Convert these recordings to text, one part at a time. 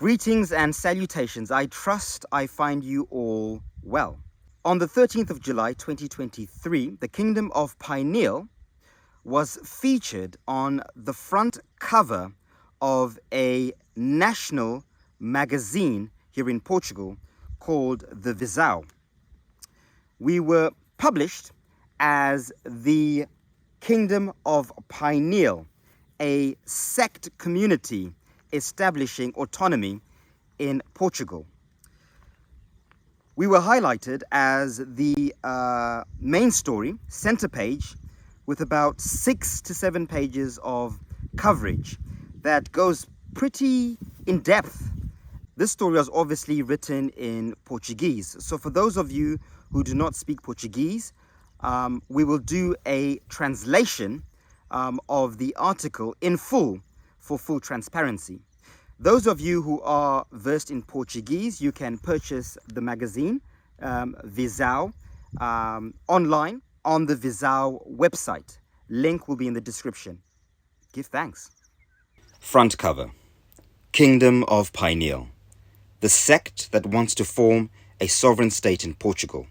Greetings and salutations. I trust I find you all well. On the 13th of July 2023, the Kingdom of Pineal was featured on the front cover of a national magazine here in Portugal called The Visão. We were published as the Kingdom of Pineal, a sect community establishing autonomy in Portugal. We were highlighted as the main story, center page, with about 6 to 7 pages of coverage that goes pretty in depth. This story was obviously written in Portuguese. So for those of you who do not speak Portuguese, we will do a translation of the article in full for full transparency. Those of you who are versed in Portuguese, you can purchase the magazine, Visão, online on the Visão website. Link will be in the description. Give thanks. Front cover. Kingdom of Pineal, the sect that wants to form a sovereign state in Portugal.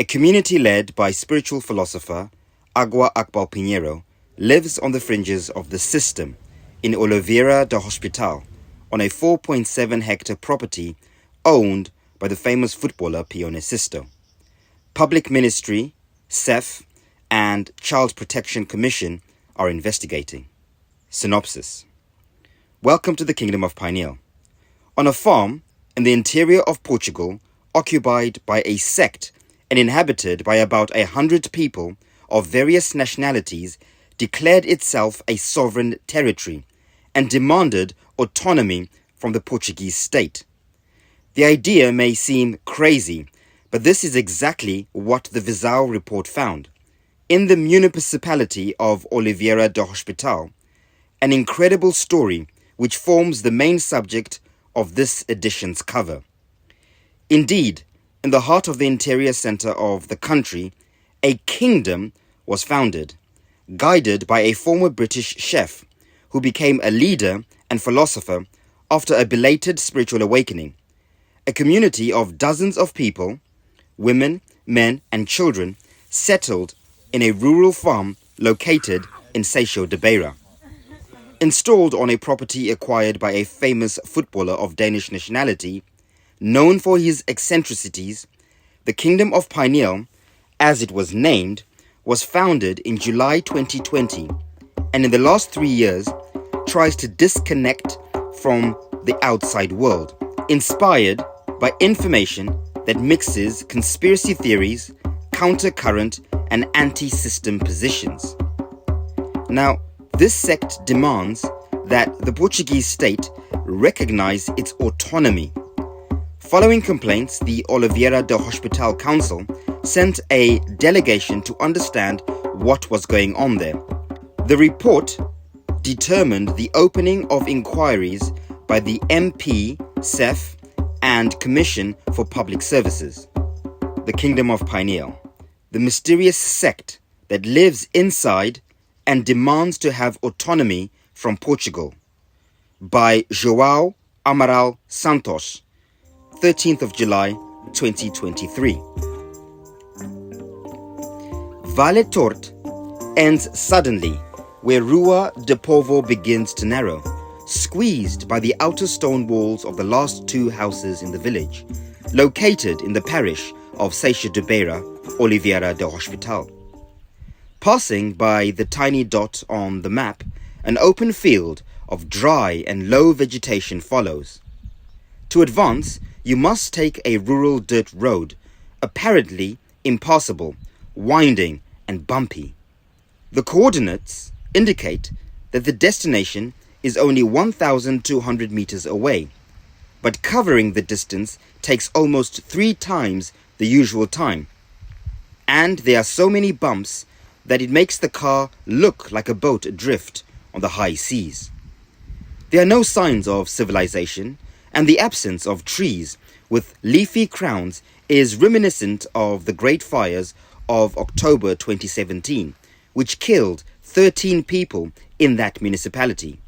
A community led by spiritual philosopher Agua Akbal Pinheiro lives on the fringes of the system in Oliveira do Hospital on a 4.7 hectare property owned by the famous footballer Pio Sisto. Public Ministry, CEF, and Child Protection Commission are investigating. Synopsis. Welcome to the Kingdom of Pineal. On a farm in the interior of Portugal, occupied by a sect and inhabited by about 100 people of various nationalities, declared itself a sovereign territory and demanded autonomy from the Portuguese state. The idea may seem crazy, but this is exactly what the Visão report found. In the municipality of Oliveira do Hospital, an incredible story which forms the main subject of this edition's cover. Indeed, in the heart of the interior center of the country, a kingdom was founded, guided by a former British chef who became a leader and philosopher after a belated spiritual awakening. A community of dozens of people, women, men, and children, settled in a rural farm located in Seixo de Beira. Installed on a property acquired by a famous footballer of Danish nationality, known for his eccentricities, the Kingdom of Pineal, as it was named, was founded in July 2020, and in the last 3 years tries to disconnect from the outside world, inspired by information that mixes conspiracy theories, counter-current, and anti-system positions. Now, this sect demands that the Portuguese state recognize its autonomy. Following complaints, the Oliveira do Hospital Council sent a delegation to understand what was going on there. The report determined the opening of inquiries by the MP, CEF, and Commission for Public Services. The Kingdom of Pineal, the mysterious sect that lives inside and demands to have autonomy from Portugal. By João Amaral Santos, 13th of July 2023. Vale Torte ends suddenly where Rua de Povo begins to narrow, squeezed by the outer stone walls of the last 2 houses in the village, located in the parish of Seixo de Beira, Oliveira do Hospital. Passing by the tiny dot on the map, an open field of dry and low vegetation follows. To advance, you must take a rural dirt road, apparently impassable, winding and bumpy. The coordinates indicate that the destination is only 1,200 meters away, but covering the distance takes almost 3 times the usual time. And there are so many bumps that it makes the car look like a boat adrift on the high seas. There are no signs of civilization, and the absence of trees with leafy crowns is reminiscent of the Great Fires of October 2017, which killed 13 people in that municipality.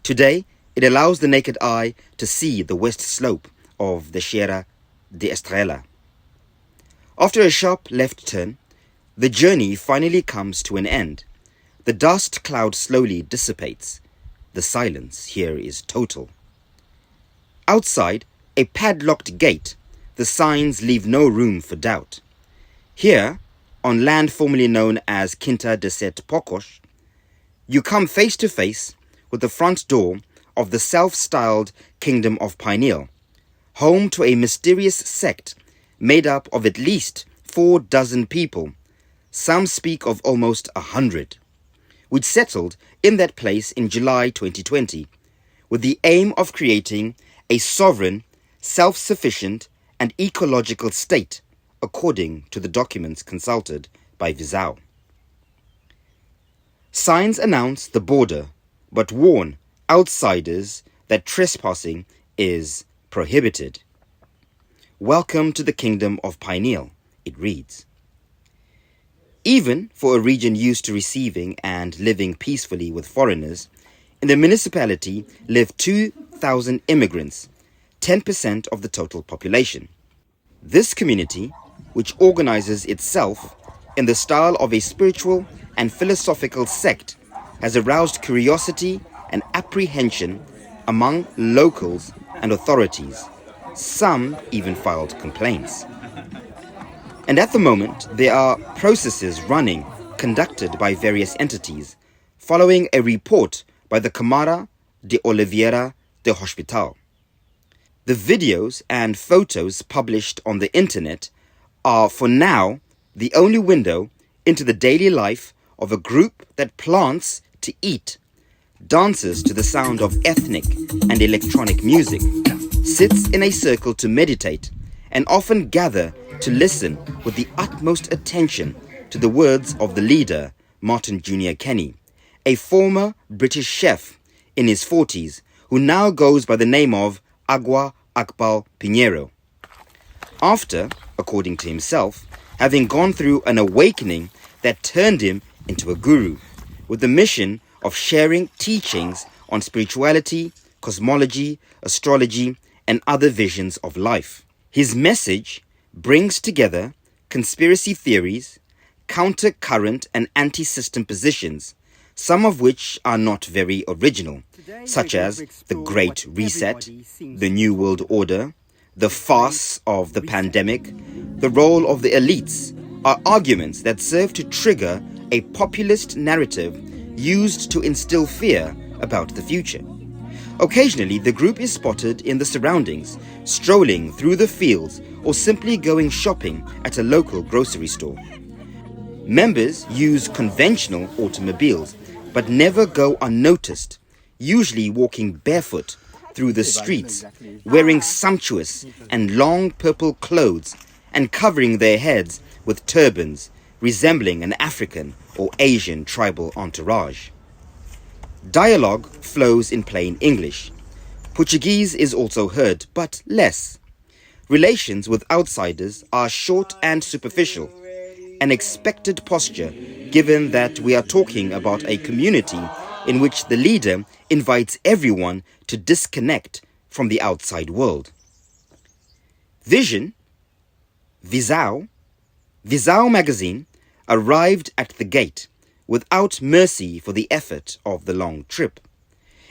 Today, It allows the naked eye to see the west slope of the Sierra de Estrella. After a sharp left turn, the journey finally comes to an end. The dust cloud slowly dissipates. The silence here is total. Outside, a padlocked gate, the signs leave no room for doubt. Here, on land formerly known as Quinta de Set Pocos, you come face to face with the front door of the self-styled Kingdom of Pineal, home to a mysterious sect made up of at least 4 dozen people, some speak of almost 100, which settled in that place in July 2020, with the aim of creating a sovereign, self-sufficient and ecological state, according to the documents consulted by Visau. Signs announce the border, but warn outsiders that trespassing is prohibited. Welcome to the Kingdom of Pineal, it reads. Even for a region used to receiving and living peacefully with foreigners, in the municipality live 2,000 immigrants, 10% of the total population. This community, which organizes itself in the style of a spiritual and philosophical sect, has aroused curiosity and apprehension among locals and authorities. Some even filed complaints. And at the moment, there are processes running, conducted by various entities, following a report by the Camara de Oliveira de Hospital. The videos and photos published on the internet are, for now, the only window into the daily life of a group that plants to eat, dances to the sound of ethnic and electronic music, sits in a circle to meditate, and often gather to listen with the utmost attention to the words of the leader, Martin Jr. Kenny, a former British chef in his 40s who now goes by the name of Agua Akbal Pinheiro. After, according to himself, having gone through an awakening that turned him into a guru, with the mission of sharing teachings on spirituality, cosmology, astrology, and other visions of life. His message brings together conspiracy theories, counter-current and anti-system positions, some of which are not very original, such as the Great Reset, the New World Order, the farce of the pandemic, the role of the elites, are arguments that serve to trigger a populist narrative used to instill fear about the future. Occasionally, the group is spotted in the surroundings, strolling through the fields or simply going shopping at a local grocery store. Members use conventional automobiles, but never go unnoticed, usually walking barefoot through the streets, wearing sumptuous and long purple clothes and covering their heads with turbans, resembling an African or Asian tribal entourage. Dialogue flows in plain English. Portuguese is also heard, but less. Relations with outsiders are short and superficial, an expected posture given that we are talking about a community in which the leader invites everyone to disconnect from the outside world. Visau magazine arrived at the gate without mercy for the effort of the long trip.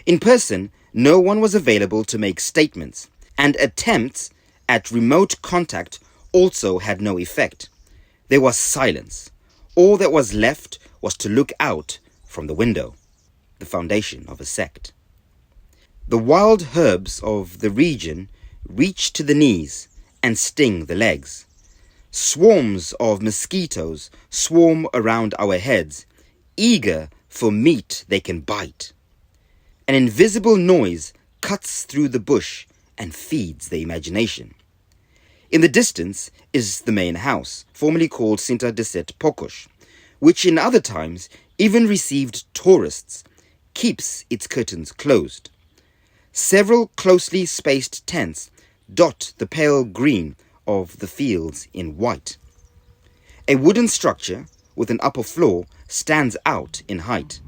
In person, no one was available to make statements, and attempts at remote contact also had no effect. There was silence. All that was left was to look out from the window, the foundation of a sect. The wild herbs of the region reach to the knees and sting the legs. Swarms of mosquitoes swarm around our heads, eager for meat they can bite. An invisible noise cuts through the bush and feeds the imagination. In the distance is the main house, formerly called Quinta de Set Pocos, which in other times even received tourists, keeps its curtains closed. Several closely spaced tents dot the pale green of the fields in white. A wooden structure with an upper floor stands out in height.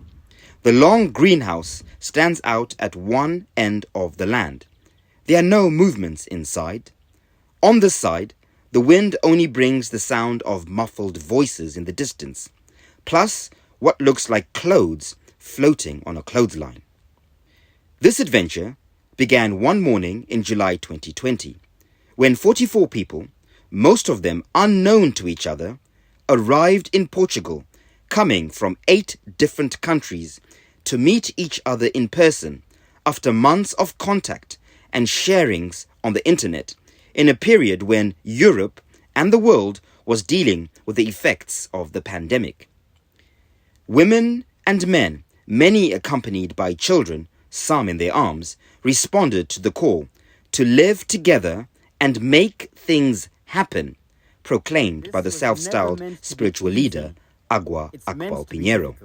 The long greenhouse stands out at one end of the land. There are no movements inside. On the side, the wind only brings the sound of muffled voices in the distance, plus what looks like clothes floating on a clothesline. This adventure began one morning in July 2020, when 44 people, most of them unknown to each other, arrived in Portugal, coming from 8 different countries to meet each other in person after months of contact and sharings on the internet in a period when Europe and the world was dealing with the effects of the pandemic. Women and men, many accompanied by children, some in their arms, responded to the call to live together and make things happen, proclaimed by the self-styled spiritual leader, Agua Akbal Pinheiro.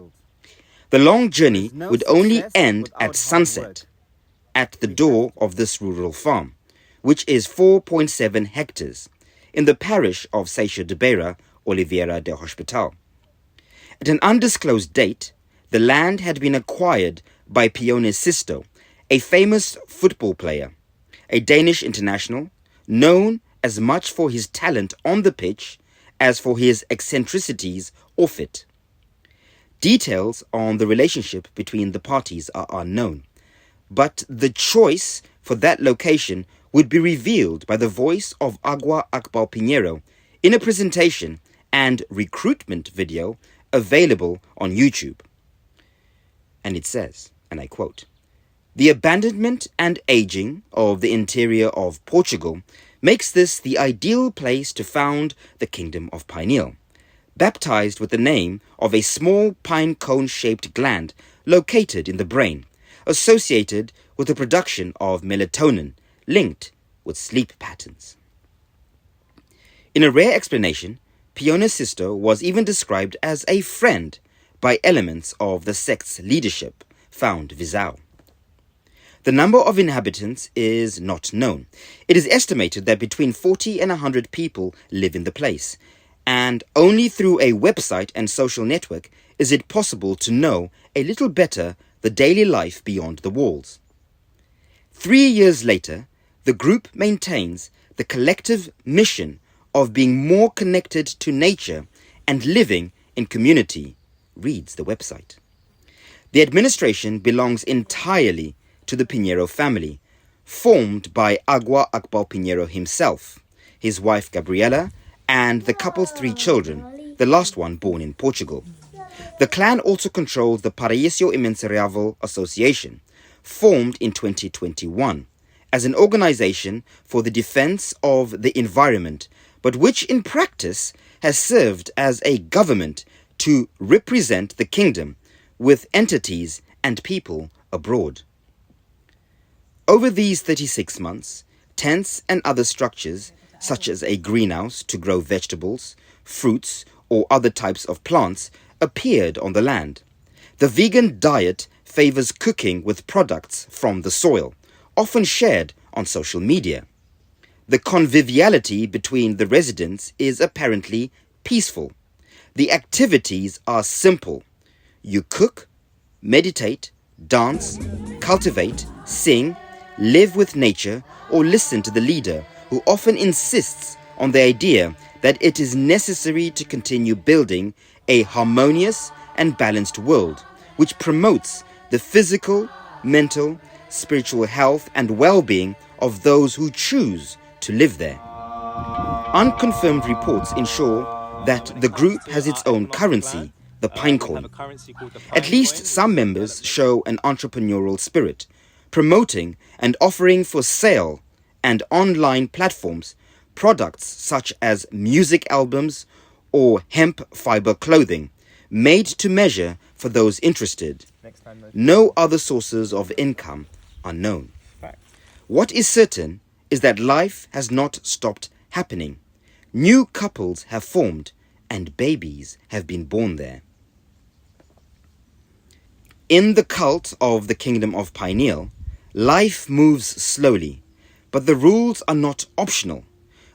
The long journey would only end at sunset at the door of this rural farm, which is 4.7 hectares, in the parish of Seixas de Beira, Oliveira del Hospital. At an undisclosed date, the land had been acquired by Pione Sisto, a famous football player, a Danish international, known as much for his talent on the pitch as for his eccentricities off it. Details on the relationship between the parties are unknown, but the choice for that location would be revealed by the voice of Agua Akbal Pinheiro in a presentation and recruitment video available on YouTube. And it says, and I quote, "The abandonment and aging of the interior of Portugal makes this the ideal place to found the Kingdom of Pineal, baptized with the name of a small pine cone-shaped gland located in the brain, associated with the production of melatonin, linked with sleep patterns." In a rare explanation, Pione Sisto was even described as a friend by elements of the sect's leadership, found Visau. The number of inhabitants is not known. It is estimated that between 40 and 100 people live in the place, and only through a website and social network is it possible to know a little better the daily life beyond the walls. 3 years later, the group maintains the collective mission of being more connected to nature and living in community, reads the website. The administration belongs entirely to the Pinheiro family, formed by Agua Akbal Pinheiro himself, his wife Gabriela, and the couple's 3 children, the last one born in Portugal. The clan also controls the Paraíso Imensurável Association, formed in 2021 as an organization for the defense of the environment, but which in practice has served as a government to represent the kingdom with entities and people abroad. Over these 36 months, tents and other structures, such as a greenhouse to grow vegetables, fruits, or other types of plants, appeared on the land. The vegan diet favors cooking with products from the soil, often shared on social media. The conviviality between the residents is apparently peaceful. The activities are simple. You cook, meditate, dance, cultivate, sing, live with nature, or listen to the leader who often insists on the idea that it is necessary to continue building a harmonious and balanced world, which promotes the physical, mental, spiritual health and well-being of those who choose to live there. Unconfirmed reports ensure that the group has its own currency, the pinecoin. At least some members show an entrepreneurial spirit, promoting and offering for sale and online platforms products such as music albums or hemp fiber clothing, made to measure for those interested. No other sources of income are known. What is certain is that life has not stopped happening. New couples have formed and babies have been born there. In the cult of the Kingdom of Pineal, life moves slowly, but the rules are not optional.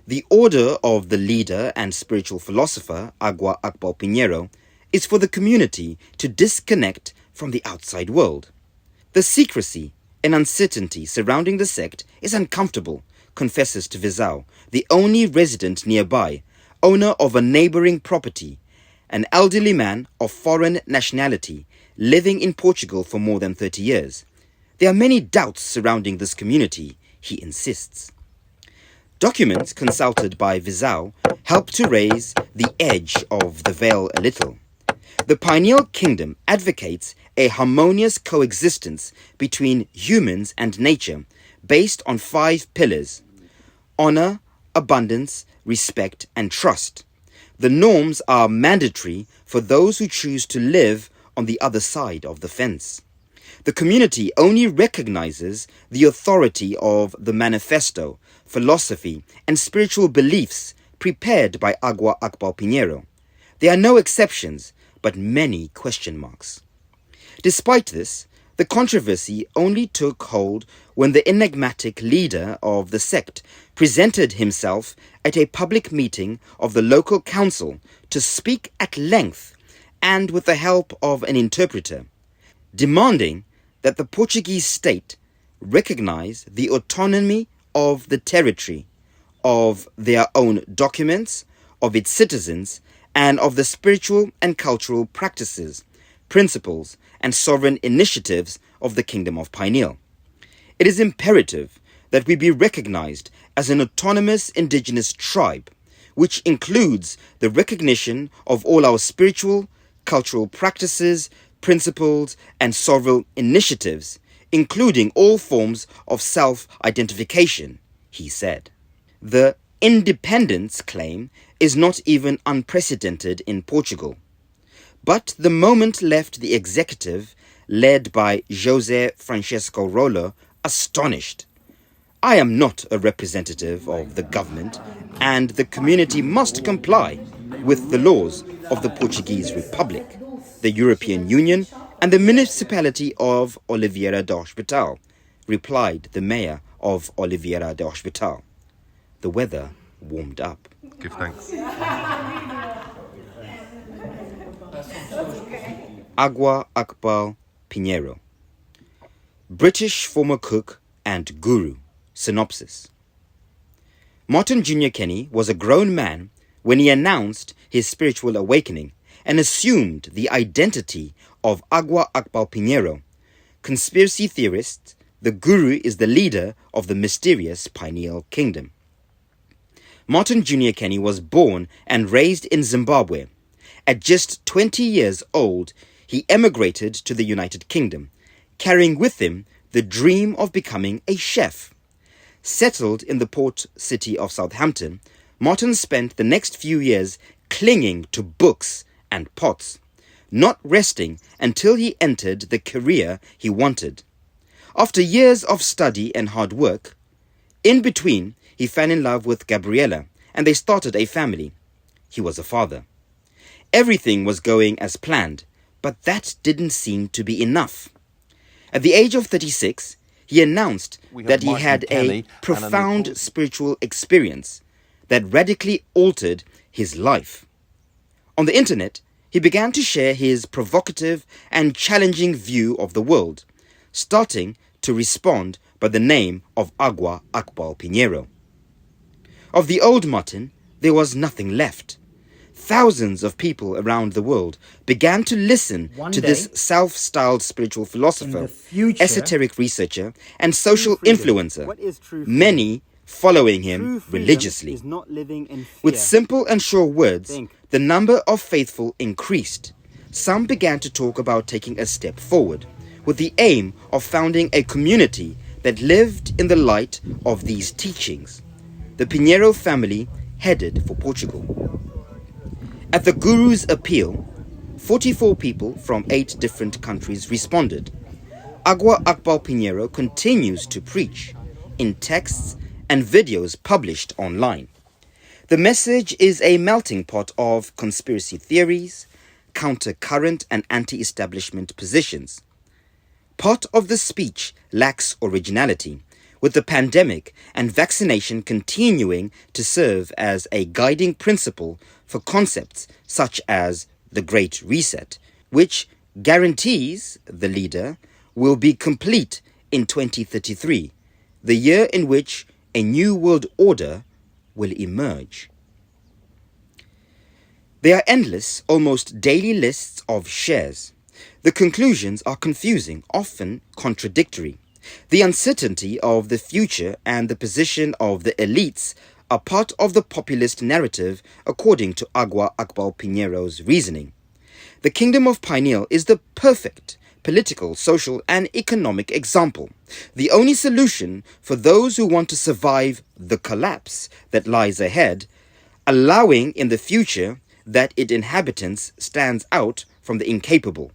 The order of the leader and spiritual philosopher, Agua Akbal Pinheiro, is for the community to disconnect from the outside world. The secrecy and uncertainty surrounding the sect is uncomfortable, confesses to Vizau, the only resident nearby, owner of a neighboring property, an elderly man of foreign nationality living in Portugal for more than 30 years. There are many doubts surrounding this community, he insists. Documents consulted by Vizau help to raise the edge of the veil a little. The pineal kingdom advocates a harmonious coexistence between humans and nature based on 5 pillars: honor, abundance, respect, and trust. The norms are mandatory for those who choose to live on the other side of the fence. The community only recognizes the authority of the manifesto, philosophy, and spiritual beliefs prepared by Agua Akbal Pinheiro. There are no exceptions, but many question marks. Despite this, the controversy only took hold when the enigmatic leader of the sect presented himself at a public meeting of the local council to speak at length and with the help of an interpreter, demanding that the Portuguese state recognize the autonomy of the territory, of their own documents, of its citizens, and of the spiritual and cultural practices, principles, and sovereign initiatives of the Kingdom of Pineal. It is imperative that we be recognized as an autonomous indigenous tribe, which includes the recognition of all our spiritual, cultural practices, principles, and sovereign initiatives, including all forms of self-identification, he said. The independence claim is not even unprecedented in Portugal. But the moment left the executive, led by José Francisco Rollo, astonished. I am not a representative of the government, and the community must comply with the laws of the Portuguese Republic, the European Union, and the municipality of Oliveira do Hospital, replied the mayor of Oliveira do Hospital. The weather warmed up. Give thanks. Agua Akbal Pinheiro, British former cook and guru. Synopsis. Martin Jr. Kenny was a grown man when he announced his spiritual awakening and assumed the identity of Agua Akbal Pinheiro. Conspiracy theorists, the guru is the leader of the mysterious Pineal Kingdom. Martin Jr. Kenny was born and raised in Zimbabwe. At just 20 years old, he emigrated to the United Kingdom, carrying with him the dream of becoming a chef. Settled in the port city of Southampton, Martin spent the next few years clinging to books and pots, not resting until he entered the career he wanted. After years of study and hard work, in between, he fell in love with Gabriela, and they started a family. He was a father. Everything was going as planned, but that didn't seem to be enough. At the age of 36, he announced that he had a profound spiritual experience that radically altered his life. On the internet, he began to share his provocative and challenging view of the world, starting to respond by the name of Agua Akbal Pinheiro. Of the old Martin, there was nothing left. Thousands of people around the world began to listen to this self-styled spiritual philosopher, esoteric researcher, and social influencer, many following him religiously. With simple and sure words, the number of faithful increased. Some began to talk about taking a step forward, with the aim of founding a community that lived in the light of these teachings. The Pinheiro family headed for Portugal. At the Guru's appeal, 44 people from 8 different countries responded. Agua Akbal Pinheiro continues to preach in texts and videos published online. The message is a melting pot of conspiracy theories, counter-current and anti-establishment positions. Part of the speech lacks originality, with the pandemic and vaccination continuing to serve as a guiding principle for concepts such as the Great Reset, which guarantees the leader will be complete in 2033, the year in which a new world order will emerge. There are endless, almost daily lists of shares. The conclusions are confusing, often contradictory. The uncertainty of the future and the position of the elites are part of the populist narrative according to Agua Akbal Piñero's reasoning. The Kingdom of Pineal is the perfect political, social, and economic example. The only solution for those who want to survive the collapse that lies ahead, allowing in the future that its inhabitants stands out from the incapable.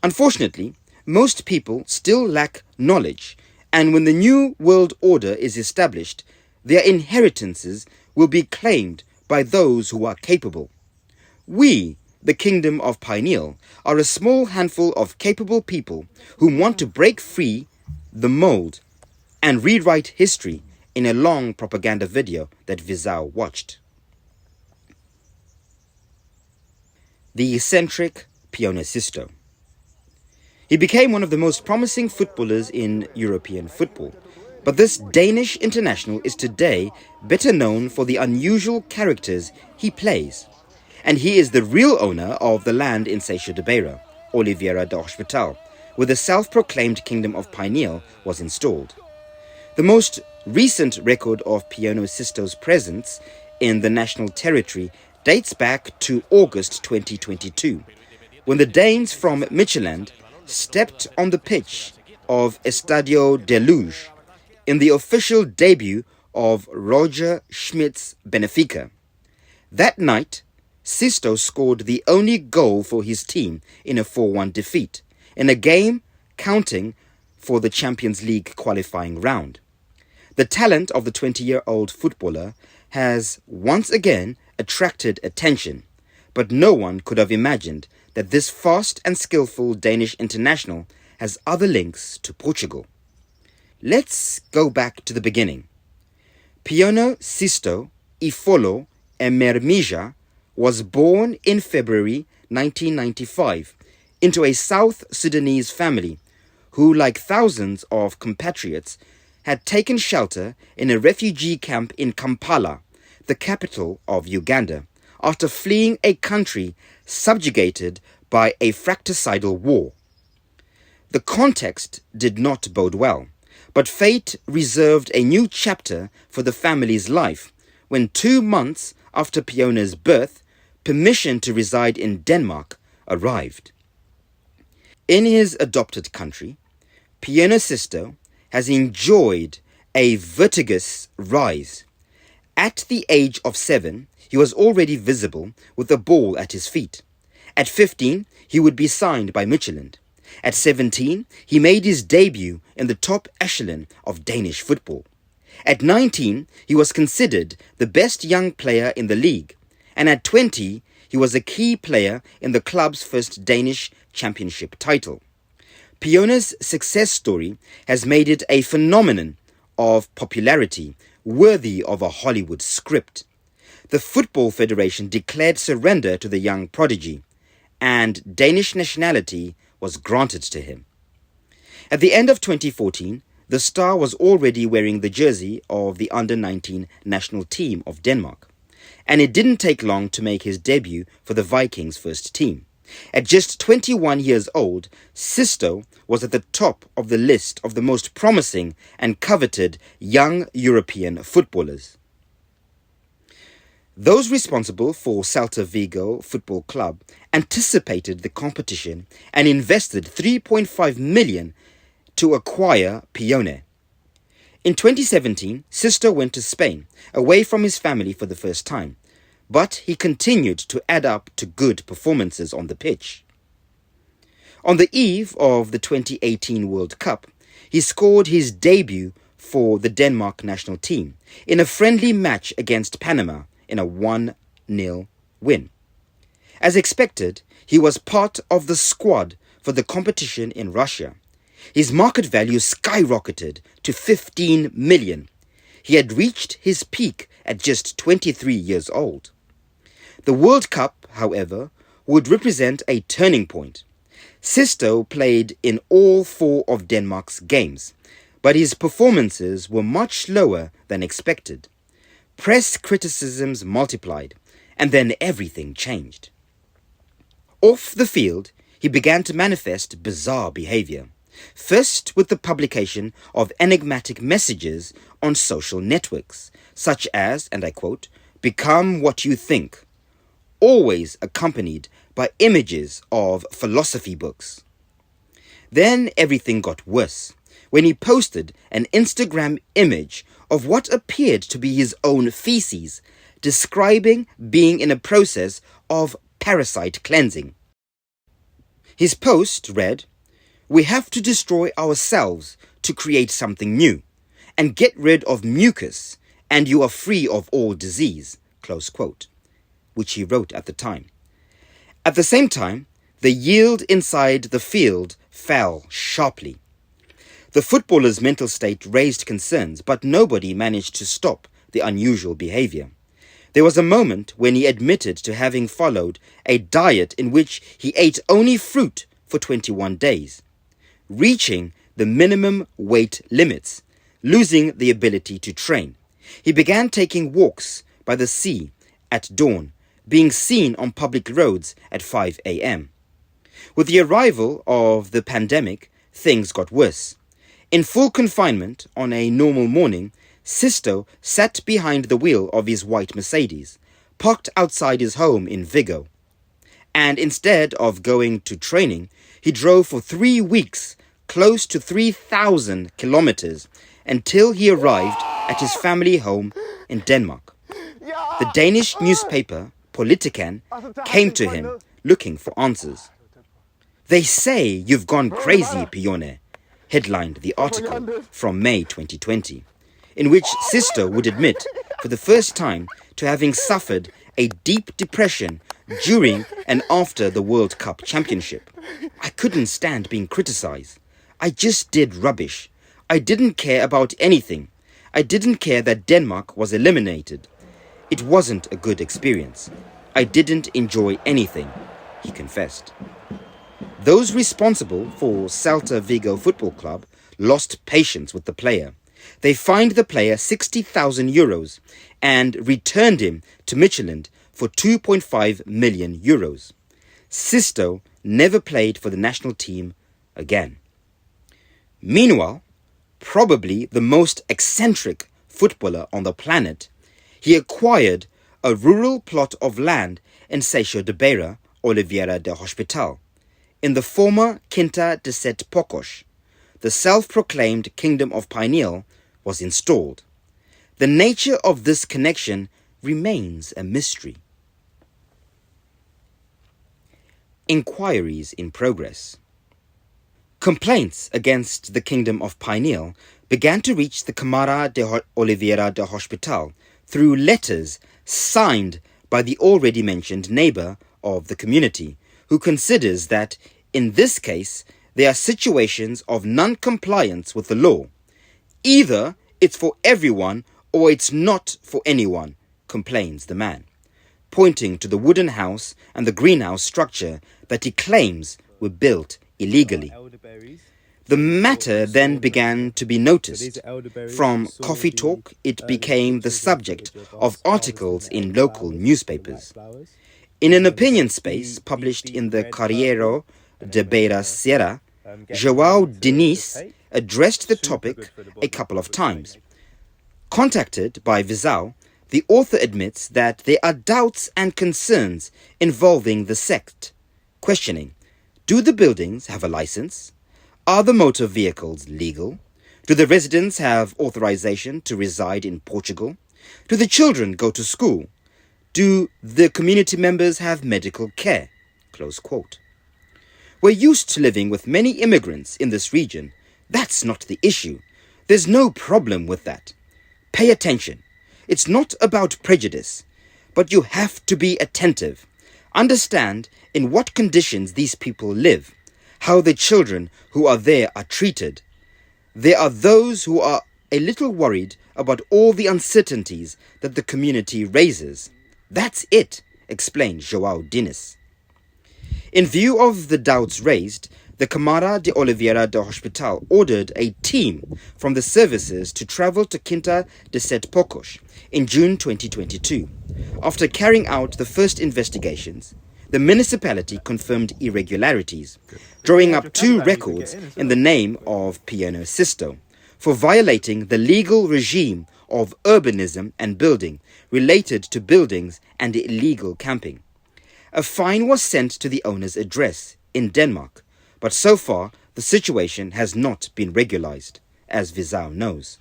Unfortunately, most people still lack knowledge, and when the new world order is established, their inheritances will be claimed by those who are capable. We, the Kingdom of Pineal, are a small handful of capable people who want to break free the mold and rewrite history in a long propaganda video that Vizao watched. The eccentric Pione Sisto. He became one of the most promising footballers in European football, but this Danish international is today better known for the unusual characters he plays, and he is the real owner of the land in Seixo de Beira, Oliveira de Hospital, where the self-proclaimed Kingdom of Pineal was installed. The most recent record of Pione Sisto's presence in the national territory dates back to August 2022, when the Danes from Midtjylland stepped on the pitch of Estadio de Luz in the official debut of Roger Schmidt's Benfica. That night, Sisto scored the only goal for his team in a 4-1 defeat, in a game counting for the Champions League qualifying round. The talent of the 20-year-old footballer has once again attracted attention, but no one could have imagined that this fast and skillful Danish international has other links to Portugal. Let's go back to the beginning. Pione Sisto Ifolo Emermija was born in February 1995 into a South Sudanese family who, like thousands of compatriots, had taken shelter in a refugee camp in Kampala, the capital of Uganda, after fleeing a country subjugated by a fratricidal war. The context did not bode well, but fate reserved a new chapter for the family's life when 2 months after Pione's birth, permission to reside in Denmark arrived. In his adopted country, Pione Sisto has enjoyed a vertiginous rise. At the age of 7, he was already visible with a ball at his feet. At 15, he would be signed by Midtjylland. At 17, he made his debut in the top echelon of Danish football. At 19, he was considered the best young player in the league. And at 20, he was a key player in the club's first Danish championship title. Pione's success story has made it a phenomenon of popularity worthy of a Hollywood script. The Football Federation declared surrender to the young prodigy, and Danish nationality was granted to him. At the end of 2014, the star was already wearing the jersey of the under-19 national team of Denmark, and it didn't take long to make his debut for the Vikings' first team. At just 21 years old, Sisto was at the top of the list of the most promising and coveted young European footballers. Those responsible for Celta Vigo Football Club anticipated the competition and invested 3.5 million to acquire Pione. In 2017, Sisto went to Spain, away from his family for the first time, but he continued to add up to good performances on the pitch. On the eve of the 2018 World Cup, he scored his debut for the Denmark national team in a friendly match against Panama in a 1-0 win. As expected, he was part of the squad for the competition in Russia. His market value skyrocketed to 15 million. He had reached his peak at just 23 years old. The World Cup, however, would represent a turning point. Sisto played in all 4 of Denmark's games, but his performances were much lower than expected. Press criticisms multiplied, and then everything changed. Off the field, he began to manifest bizarre behavior. First with the publication of enigmatic messages on social networks, such as, and I quote, "Become what you think," always accompanied by images of philosophy books. Then everything got worse when he posted an Instagram image of what appeared to be his own feces, describing being in a process of parasite cleansing. His post read, "We have to destroy ourselves to create something new, and get rid of mucus, and you are free of all disease," close quote, which he wrote at the time. At the same time, the yield inside the field fell sharply. The footballer's mental state raised concerns, but nobody managed to stop the unusual behavior. There was a moment when he admitted to having followed a diet in which he ate only fruit for 21 days, reaching the minimum weight limits, losing the ability to train. He began taking walks by the sea at dawn, being seen on public roads at 5 a.m. With the arrival of the pandemic, things got worse. In full confinement on a normal morning, Sisto sat behind the wheel of his white Mercedes, parked outside his home in Vigo. And instead of going to training, he drove for 3 weeks, close to 3,000 kilometers, until he arrived at his family home in Denmark. The Danish newspaper, Politiken, came to him looking for answers. "They say you've gone crazy, Pione," headlined the article from May 2020, in which Sisto would admit for the first time to having suffered a deep depression during and after the World Cup championship. "I couldn't stand being criticized. I just did rubbish. I didn't care about anything. I didn't care that Denmark was eliminated. It wasn't a good experience. I didn't enjoy anything," he confessed. Those responsible for Celta Vigo Football Club lost patience with the player. They fined the player €60,000 and returned him to Michelin for €2.5 million. Sisto never played for the national team again. Meanwhile, probably the most eccentric footballer on the planet, he acquired a rural plot of land in Seixo de Beira, Oliveira de Hospital, in the former Quinta de Sete Pocos. The self-proclaimed Kingdom of Pineal was installed. The nature of this connection remains a mystery. Inquiries in progress. Complaints against the Kingdom of Pineal began to reach the Câmara de Oliveira de Hospital through letters signed by the already mentioned neighbour of the community, who considers that, in this case, there are situations of non-compliance with the law. Either it's for everyone or it's not for anyone, complains the man, pointing to the wooden house and the greenhouse structure that he claims were built illegally. The matter then began to be noticed. From coffee talk, it became the subject of articles in local newspapers. In an opinion space published in the Carreiro de Beira Sierra, João Diniz addressed the topic a couple of times. Contacted by Visau, the author admits that there are doubts and concerns involving the sect, questioning, do the buildings have a license? Are the motor vehicles legal? Do the residents have authorization to reside in Portugal? Do the children go to school? Do the community members have medical care? Close quote. We're used to living with many immigrants in this region. That's not the issue. There's no problem with that. Pay attention. It's not about prejudice, but you have to be attentive. Understand in what conditions these people live, how the children who are there are treated. There are those who are a little worried about all the uncertainties that the community raises. That's it, explained João Diniz. In view of the doubts raised, the Câmara de Oliveira do Hospital ordered a team from the services to travel to Quinta de Sete Pocos in June 2022. After carrying out the first investigations, the municipality confirmed irregularities, drawing up 2 records in the name of Piano Sisto for violating the legal regime of urbanism and building related to buildings and illegal camping. A fine was sent to the owner's address in Denmark, but so far the situation has not been regularized, as Visau knows.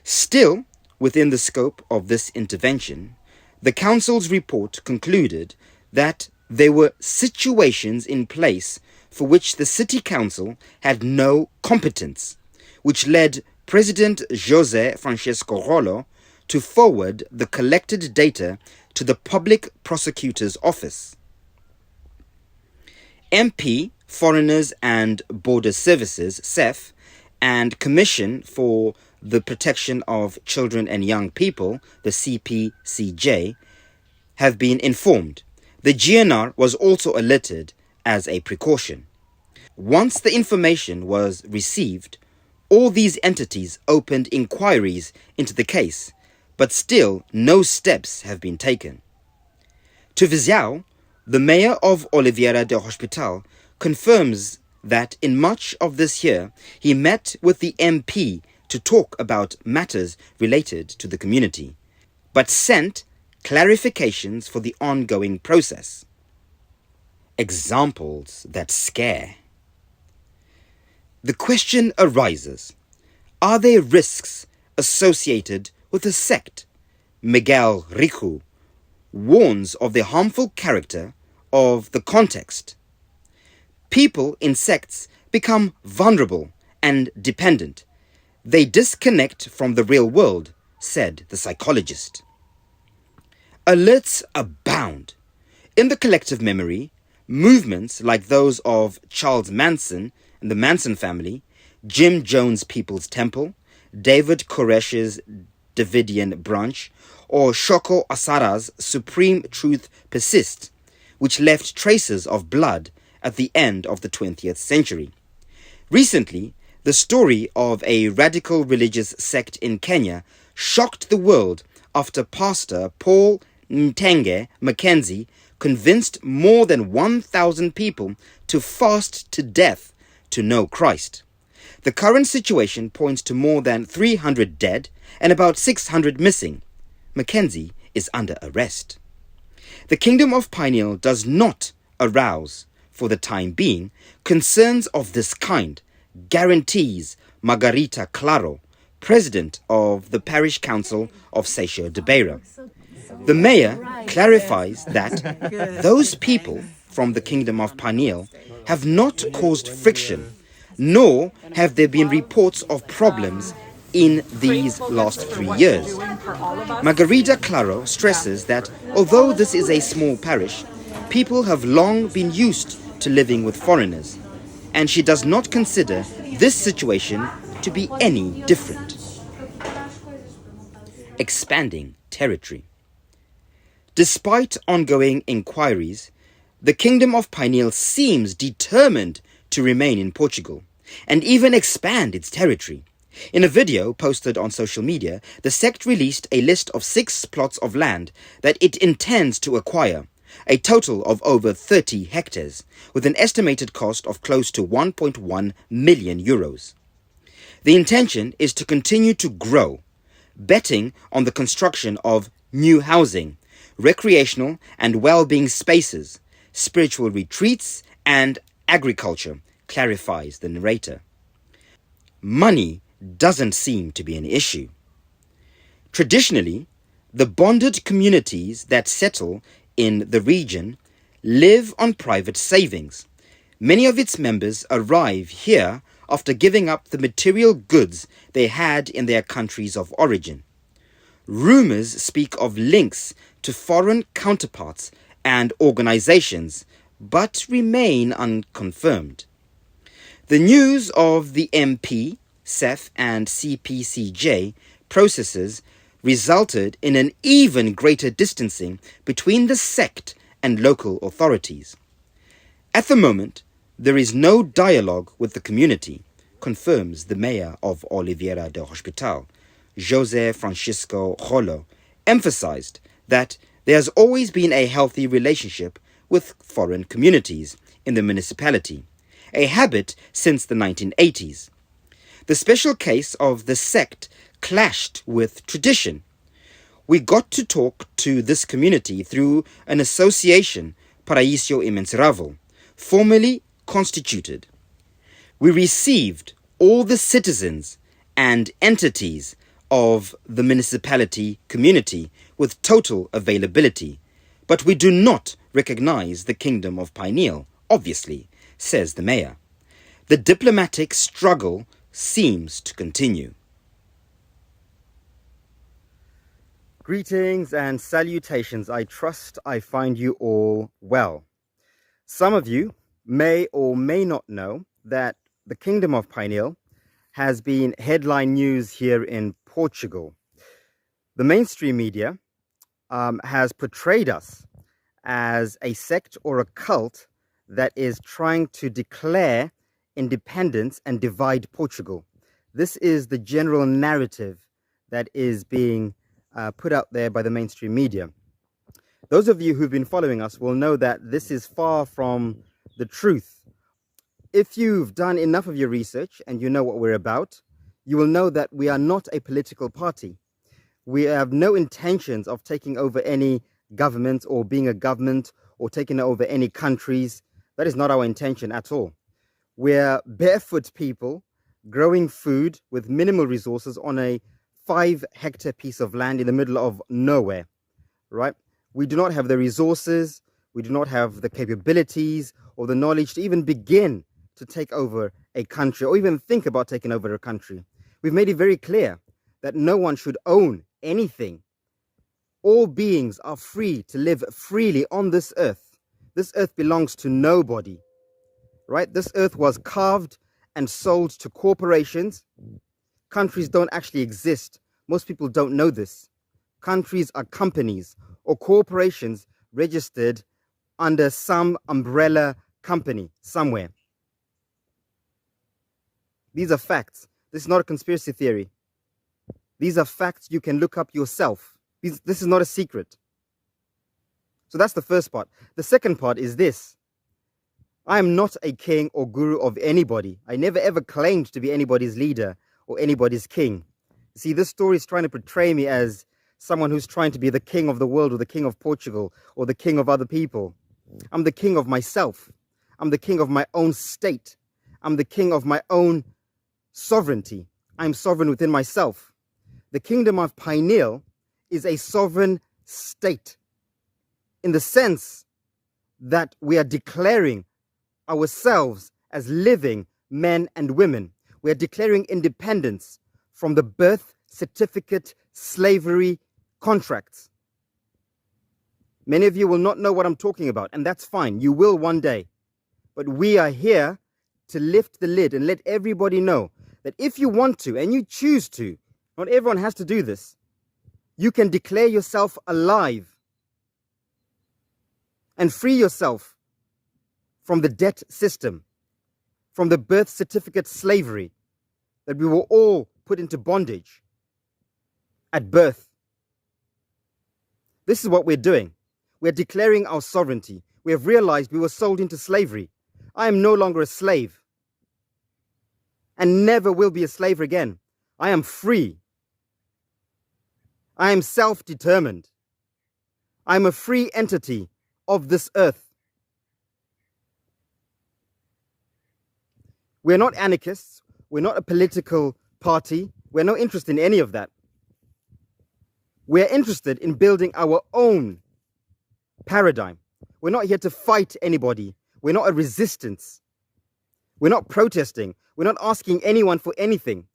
Still, within the scope of this intervention, the Council's report concluded that there were situations in place for which the City Council had no competence, which led President José Francisco Rollo to forward the collected data to the Public Prosecutor's Office. MP, Foreigners and Border Services, CEF, and Commission for the Protection of Children and Young People, the CPCJ, have been informed. The GNR was also alerted as a precaution. Once the information was received, all these entities opened inquiries into the case, but still no steps have been taken. To Visau, the mayor of Oliveira do Hospital confirms that in much of this year he met with the MP to talk about matters related to the community, but sent clarifications for the ongoing process. Examples that scare. The question arises, are there risks associated with a sect? Miguel Rico warns of the harmful character of the context. People in sects become vulnerable and dependent. They disconnect from the real world, said the psychologist. Alerts abound. In the collective memory, movements like those of Charles Manson and the Manson family, Jim Jones' People's Temple, David Koresh's Davidian Branch, or Shoko Asara's Supreme Truth persist, which left traces of blood at the end of the 20th century. Recently, the story of a radical religious sect in Kenya shocked the world after Pastor Paul Ntenge Mackenzie convinced more than 1,000 people to fast to death to know Christ. The current situation points to more than 300 dead and about 600 missing. Mackenzie is under arrest. The Kingdom of Pineal does not arouse, for the time being, concerns of this kind, guarantees Margarita Claro, president of the Parish Council of Seixo de Beira. The mayor clarifies that those people from the Kingdom of Pineal have not caused friction, nor have there been reports of problems in these last 3 years. Margarita Claro stresses that although this is a small parish, people have long been used to living with foreigners, and she does not consider this situation to be any different. Expanding territory. Despite ongoing inquiries, the Kingdom of Pineal seems determined to remain in Portugal and even expand its territory. In a video posted on social media, the sect released a list of 6 plots of land that it intends to acquire, a total of over 30 hectares, with an estimated cost of close to 1.1 million euros. The intention is to continue to grow, betting on the construction of new housing, recreational and well-being spaces, spiritual retreats, and agriculture, clarifies the narrator. Money doesn't seem to be an issue. Traditionally, the bonded communities that settle in the region live on private savings. Many of its members arrive here after giving up the material goods they had in their countries of origin. Rumors speak of links to foreign counterparts and organizations, but remain unconfirmed. The news of the MP, CEF, and CPCJ processes resulted in an even greater distancing between the sect and local authorities. At the moment, there is no dialogue with the community, confirms the mayor of Oliveira del Hospital, José Francisco Rolo, emphasized that there has always been a healthy relationship with foreign communities in the municipality, a habit since the 1980s. The special case of the sect clashed with tradition. We got to talk to this community through an association, Paraíso Imensurável, formally constituted. We received all the citizens and entities of the municipality community with total availability, but we do not recognize the Kingdom of Pineal, obviously, says the mayor. The diplomatic struggle seems to continue. Greetings and salutations. I trust I find you all well. Some of you may or may not know that the Kingdom of Pineal has been headline news here in Portugal. The mainstream media has portrayed us as a sect or a cult that is trying to declare independence and divide Portugal. This is the general narrative that is being put out there by the mainstream media. Those of you who've been following us will know that this is far from the truth. If you've done enough of your research and you know what we're about, you will know that we are not a political party. We have no intentions of taking over any government or being a government or taking over any countries. That is not our intention at all. We're barefoot people growing food with minimal resources on a 5-hectare piece of land in the middle of nowhere, right? We do not have the resources, we do not have the capabilities or the knowledge to even begin to take over a country or even think about taking over a country. We've made it very clear that no one should own anything. All beings are free to live freely on this earth. This earth belongs to nobody, right? This earth was carved and sold to corporations. Countries don't actually exist. Most people don't know this. Countries are companies or corporations registered under some umbrella company somewhere. These are facts. This is not a conspiracy theory. These are facts you can look up yourself. This is not a secret. So that's the first part. The second part is this. I am not a king or guru of anybody. I never ever claimed to be anybody's leader or anybody's king. See, this story is trying to portray me as someone who's trying to be the king of the world or the king of Portugal or the king of other people. I'm the king of myself. I'm the king of my own state. I'm the king of my own sovereignty. I'm sovereign within myself. The Kingdom of Pineal is a sovereign state in the sense that we are declaring ourselves as living men and women. We are declaring independence from the birth certificate slavery contracts. Many of you will not know what I'm talking about, and that's fine. You will one day. But we are here to lift the lid and let everybody know that if you want to and you choose to, not everyone has to do this, you can declare yourself alive and free yourself from the debt system, from the birth certificate slavery that we were all put into bondage at birth. This is what we're doing. We're declaring our sovereignty. We have realized we were sold into slavery. I am no longer a slave and never will be a slave again. I am free. I am self-determined. I am a free entity of this earth. We're not anarchists. We're not a political party. We're no interest in any of that. We're interested in building our own paradigm. We're not here to fight anybody. We're not a resistance. We're not protesting. We're not asking anyone for anything.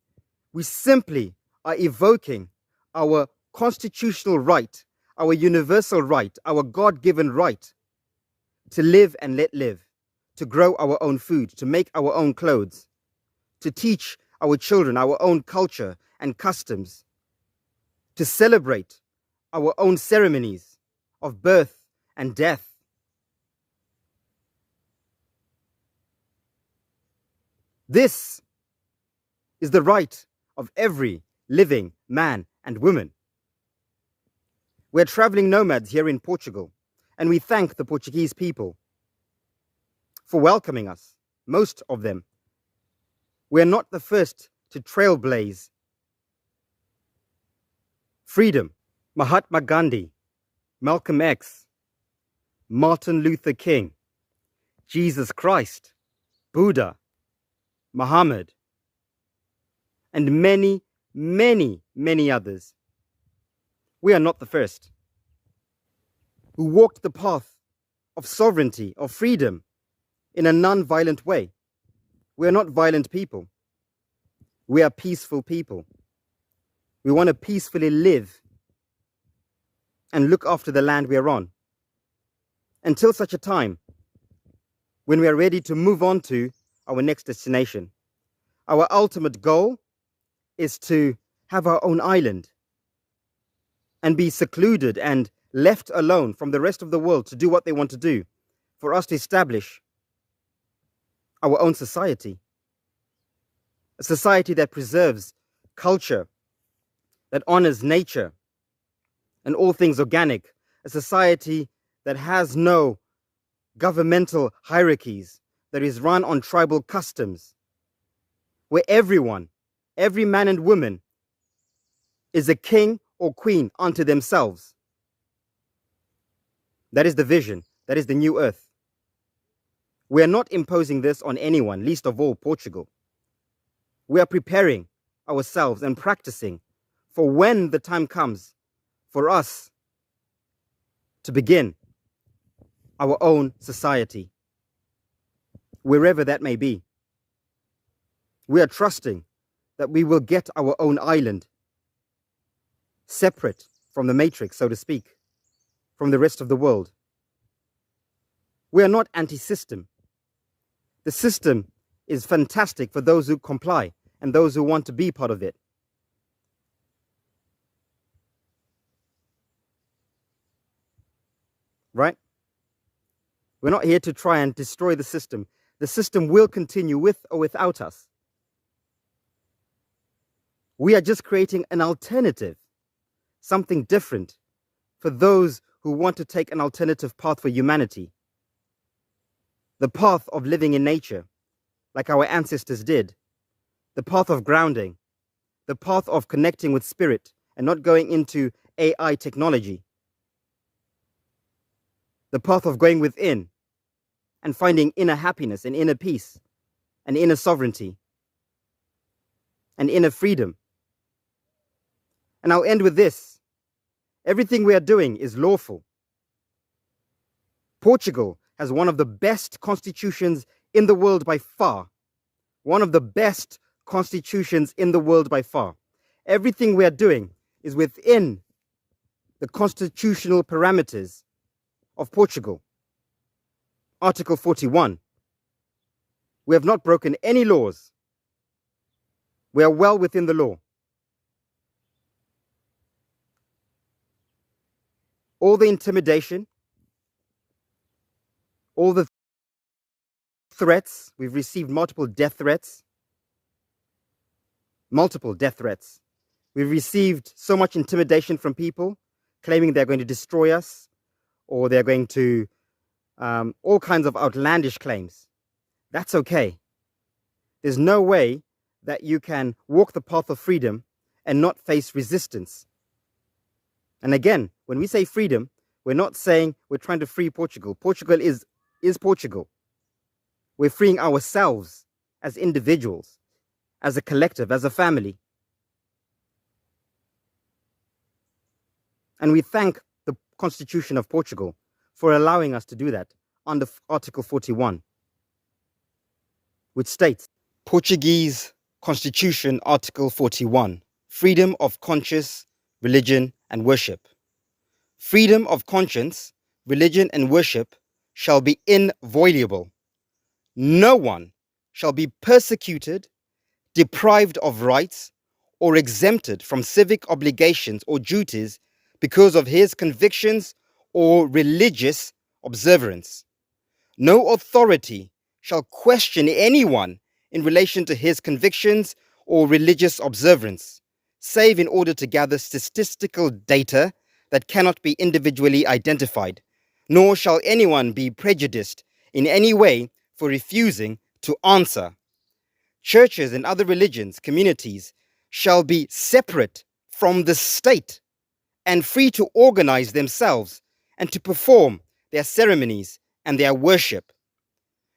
We simply are evoking our constitutional right, our universal right, our God-given right to live and let live, to grow our own food, to make our own clothes, to teach our children our own culture and customs, to celebrate our own ceremonies of birth and death. This is the right of every living man and woman. We're traveling nomads here in Portugal, and we thank the Portuguese people for welcoming us, most of them. We're not the first to trailblaze freedom. Mahatma Gandhi, Malcolm X, Martin Luther King, Jesus Christ, Buddha, Muhammad, and many, many, many others. We are not the first who walked the path of sovereignty, of freedom, in a non-violent way. We are not violent people. We are peaceful people. We want to peacefully live and look after the land we are on until such a time when we are ready to move on to our next destination. Our ultimate goal is to have our own island and be secluded and left alone from the rest of the world to do what they want to do, for us to establish our own society, a society that preserves culture, that honors nature and all things organic, a society that has no governmental hierarchies, that is run on tribal customs, where everyone, every man and woman, is a king or queen unto themselves. That is the vision. That is the new earth. We are not imposing this on anyone, least of all Portugal. We are preparing ourselves and practicing for when the time comes for us to begin our own society, wherever that may be. We are trusting that we will get our own island, separate from the matrix, so to speak, from the rest of the world. We are not anti-system. The system is fantastic for those who comply and those who want to be part of it. Right? We're not here to try and destroy the system. The system will continue with or without us. We are just creating an alternative, something different for those who want to take an alternative path for humanity. The path of living in nature, like our ancestors did. The path of grounding. The path of connecting with spirit and not going into AI technology. The path of going within and finding inner happiness and inner peace and inner sovereignty and inner freedom. And I'll end with this. Everything we are doing is lawful. Portugal has one of the best constitutions in the world by far. One of the best constitutions in the world by far. Everything we are doing is within the constitutional parameters of Portugal. Article 41. We have not broken any laws. We are well within the law. All the intimidation, all the threats, we've received multiple death threats. Multiple death threats. We've received so much intimidation from people claiming they're going to destroy us, or they're going to all kinds of outlandish claims. That's okay. There's no way that you can walk the path of freedom and not face resistance. And again, when we say freedom, we're not saying we're trying to free Portugal. Portugal is Portugal. We're freeing ourselves as individuals, as a collective, as a family. And we thank the Constitution of Portugal for allowing us to do that under Article 41, which states, Portuguese Constitution, Article 41, freedom of conscience, religion, and worship. Freedom of conscience, religion, and worship shall be inviolable. No one shall be persecuted, deprived of rights, or exempted from civic obligations or duties because of his convictions or religious observance. No authority shall question anyone in relation to his convictions or religious observance, save in order to gather statistical data that cannot be individually identified, nor shall anyone be prejudiced in any way for refusing to answer. Churches and other religions, communities, shall be separate from the state and free to organize themselves and to perform their ceremonies and their worship.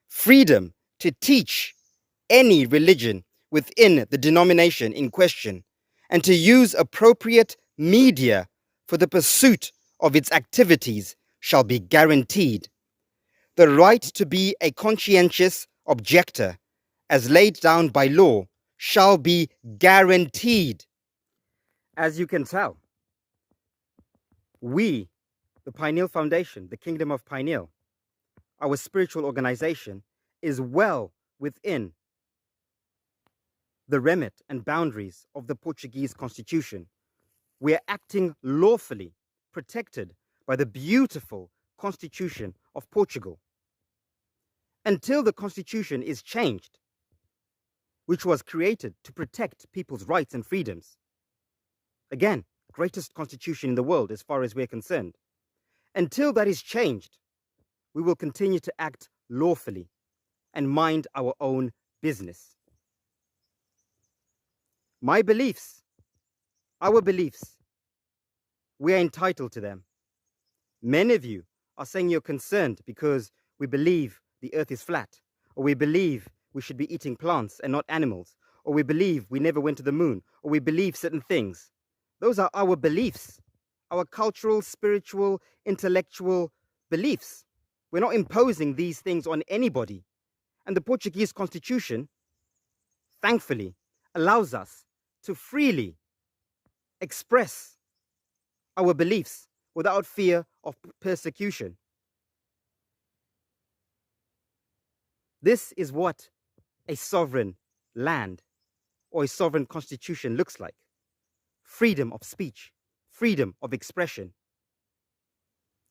Freedom to teach any religion within the denomination in question and to use appropriate media for the pursuit of its activities shall be guaranteed. The right to be a conscientious objector, as laid down by law, shall be guaranteed. As you can tell, we, the Pineal Foundation, the Kingdom of Pineal, our spiritual organization, is well within the remit and boundaries of the Portuguese Constitution. We are acting lawfully, protected by the beautiful Constitution of Portugal. Until the Constitution is changed, which was created to protect people's rights and freedoms. Again, greatest constitution in the world as far as we're concerned. Until that is changed, we will continue to act lawfully and mind our own business. My beliefs, our beliefs, we are entitled to them. Many of you are saying you're concerned because we believe the earth is flat, or we believe we should be eating plants and not animals, or we believe we never went to the moon, or we believe certain things. Those are our beliefs, our cultural, spiritual, intellectual beliefs. We're not imposing these things on anybody. And the Portuguese Constitution, thankfully, allows us to freely express our beliefs without fear of persecution. This is what a sovereign land or a sovereign constitution looks like. Freedom of speech, freedom of expression,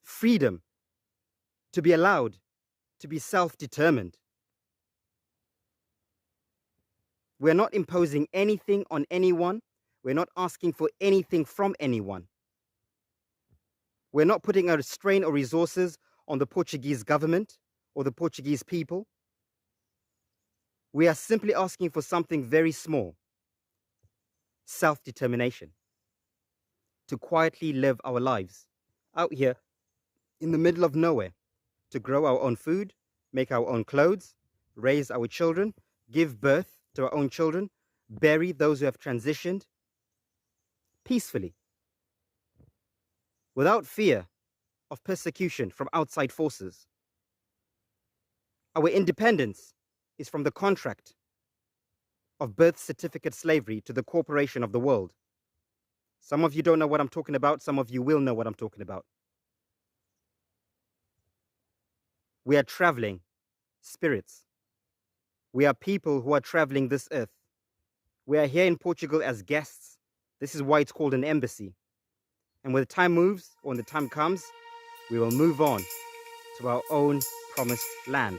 freedom to be allowed to be self-determined. We're not imposing anything on anyone. We're not asking for anything from anyone. We're not putting a strain or resources on the Portuguese government or the Portuguese people. We are simply asking for something very small: self-determination, to quietly live our lives out here in the middle of nowhere, to grow our own food, make our own clothes, raise our children, give birth to our own children, bury those who have transitioned peacefully, without fear of persecution from outside forces. Our independence is from the contract of birth certificate slavery to the corporation of the world. Some of you don't know what I'm talking about. Some of you will know what I'm talking about. We are traveling spirits. We are people who are traveling this earth. We are here in Portugal as guests. This is why it's called an embassy. And when the time moves, or when the time comes, we will move on to our own promised land.